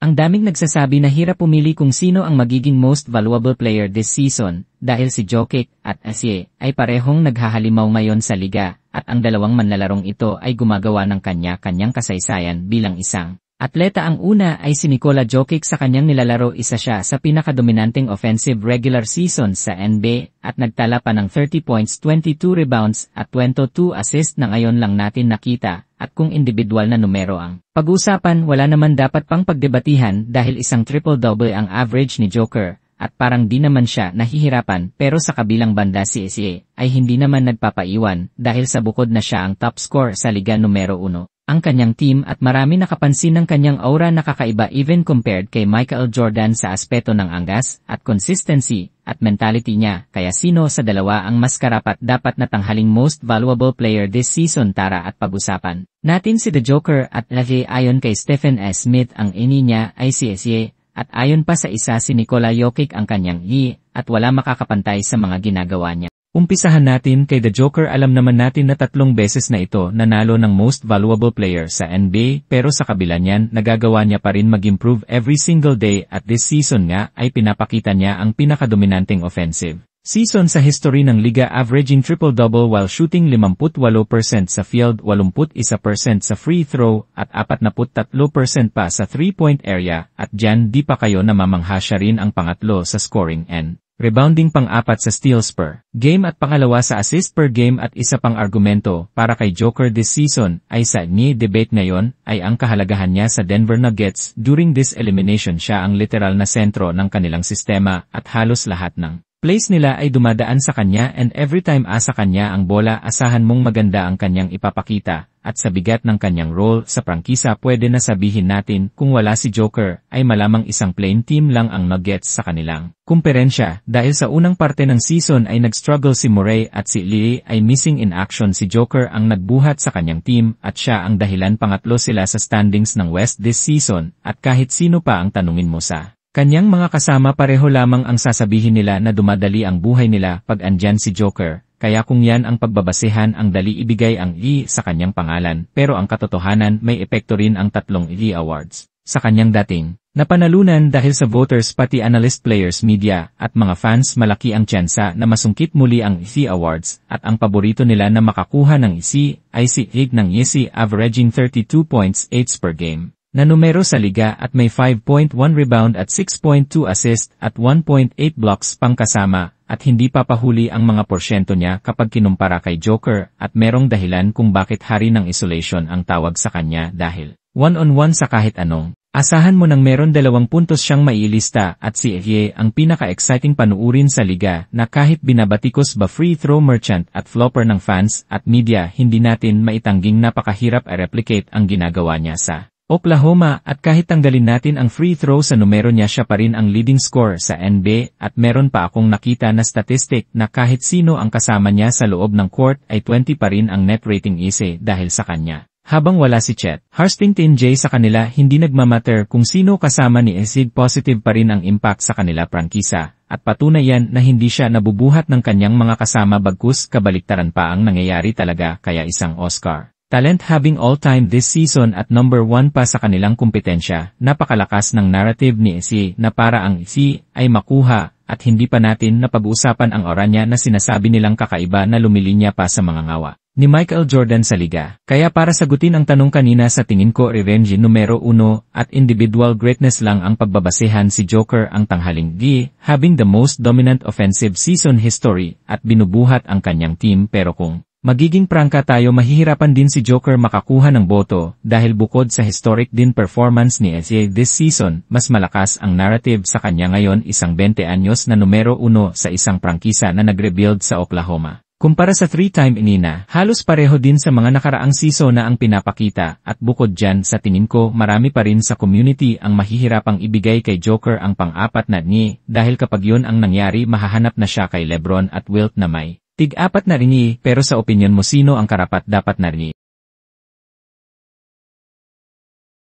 Ang daming nagsasabi na hirap pumili kung sino ang magiging most valuable player this season, dahil si Jokic at Asie ay parehong naghahalimaw ngayon sa liga, at ang dalawang manlalarong ito ay gumagawa ng kanya-kanyang kasaysayan bilang isang atleta. Ang una ay si Nikola Jokic. Sa kanyang nilalaro, isa siya sa pinakadominanteng offensive regular season sa NBA at nagtala pa ng 30 points, 22 rebounds at 22 assists na ngayon lang natin nakita. At kung individual na numero ang pag-usapan, wala naman dapat pang pagdebatihan dahil isang triple-double ang average ni Joker at parang di naman siya nahihirapan. Pero sa kabilang banda si Asie ay hindi naman nagpapaiwan dahil sa bukod na siya ang top scorer sa liga numero 1. Ang kanyang team at marami nakapansin ng kanyang aura na kakaiba even compared kay Michael Jordan sa aspeto ng anggas at consistency at mentality niya. Kaya sino sa dalawa ang mas karapat dapat na tanghaling most valuable player this season? Tara at pag-usapan natin si The Joker at Asie. Ayon kay Stephen S. Smith, ang ini niya ay si Asie at ayon pa sa isa si Nikola Jokic ang kanyang at wala makakapantay sa mga ginagawa niya. Umpisahan natin kay The Joker. Alam naman natin na 3 beses na ito nanalo ng most valuable player sa NBA pero sa kabila niyan nagagawa niya pa rin mag-improve every single day at this season nga ay pinapakita niya ang pinakadominanteng offensive season sa history ng liga, averaging triple-double while shooting 58% sa field, 81% sa free throw at 43% pa sa 3-point area at dyan di pa kayo namamangha, siya rin ang pangatlo sa scoring and rebounding, pang-4 sa steals per game at pangalawa sa assist per game. At isa pang argumento para kay Joker this season ay sa debate ngayon ay ang kahalagahan niya sa Denver Nuggets. During this elimination siya ang literal na sentro ng kanilang sistema at halos lahat ng plays nila ay dumadaan sa kanya and every time asa kanya ang bola, asahan mong maganda ang kanyang ipapakita. At sa bigat ng kanyang role sa prangkisa, pwede na sabihin natin kung wala si Joker ay malamang isang plain team lang ang Nuggets sa kanilang kumperensya. Dahil sa unang parte ng season ay nag-struggle si Murray at si Lee ay missing in action, si Joker ang nagbuhat sa kanyang team at siya ang dahilan pangatlo sila sa standings ng West this season. At kahit sino pa ang tanungin mo sa kanyang mga kasama, pareho lamang ang sasabihin nila na dumadali ang buhay nila pag andyan si Joker. Kaya kung yan ang pagbabasehan, ang dali ibigay ang sa kanyang pangalan. Pero ang katotohanan, may epekto rin ang 3 awards sa kanyang dating napanalunan dahil sa voters, pati analyst, players, media at mga fans. Malaki ang tsansa na masungkit muli ang awards at ang paborito nila na makakuha ng ay si ng averaging 32 points, 8 per game na numero sa liga at may 5.1 rebound at 6.2 assist at 1.8 blocks pang kasama. At hindi papahuli ang mga porsyento niya kapag kinumpara kay Joker at merong dahilan kung bakit hari ng isolation ang tawag sa kanya dahil one-on-one sa kahit anong asahan mo nang meron 2 puntos siyang mailista. At si Asie ang pinaka-exciting panuurin sa liga na kahit binabatikos ba free throw merchant at flopper ng fans at media, hindi natin maitangging napakahirap i-replicate ang ginagawa niya sa Oklahoma. At kahit tanggalin natin ang free throw sa numero niya, siya pa rin ang leading scorer sa NBA at meron pa akong nakita na statistic na kahit sino ang kasama niya sa loob ng court ay 20 pa rin ang net rating dahil sa kanya. Habang wala si Chet Hartington J sa kanila, hindi nagmamatter kung sino kasama ni Asie, positive pa rin ang impact sa kanila prangkisa. At patunay yan na hindi siya nabubuhat ng kanyang mga kasama, bagkus kabaliktaran pa ang nangyayari talaga. Kaya isang Oscar talent having all-time this season at number 1 pa sa kanilang kompetensya. Napakalakas ng narrative ni Asie na para ang ay makuha at hindi pa natin napag-uusapan ang aura niya na sinasabi nilang kakaiba na lumilinya pa sa mga ngawa ni Michael Jordan sa liga. Kaya para sagutin ang tanong kanina, sa tingin ko revenge numero 1 at individual greatness lang ang pagbabasehan, si Joker ang tanghaling having the most dominant offensive season history at binubuhat ang kanyang team. Pero kung magiging prangka tayo, mahihirapan din si Joker makakuha ng boto dahil bukod sa historic din performance ni Asie this season, mas malakas ang narrative sa kanya ngayon, isang 20 anyos na numero 1 sa isang prangkisa na nag-rebuild sa Oklahoma. Kumpara sa 3-time inina, halos pareho din sa mga nakaraang season na ang pinapakita. At bukod dyan, sa tingin ko marami pa rin sa community ang mahihirapang ibigay kay Joker ang pang-4 na dahil kapag yun ang nangyari, mahahanap na siya kay LeBron at Wilt na may tig-4 na rin. Pero sa opinyon mo, sino ang karapat dapat na rin?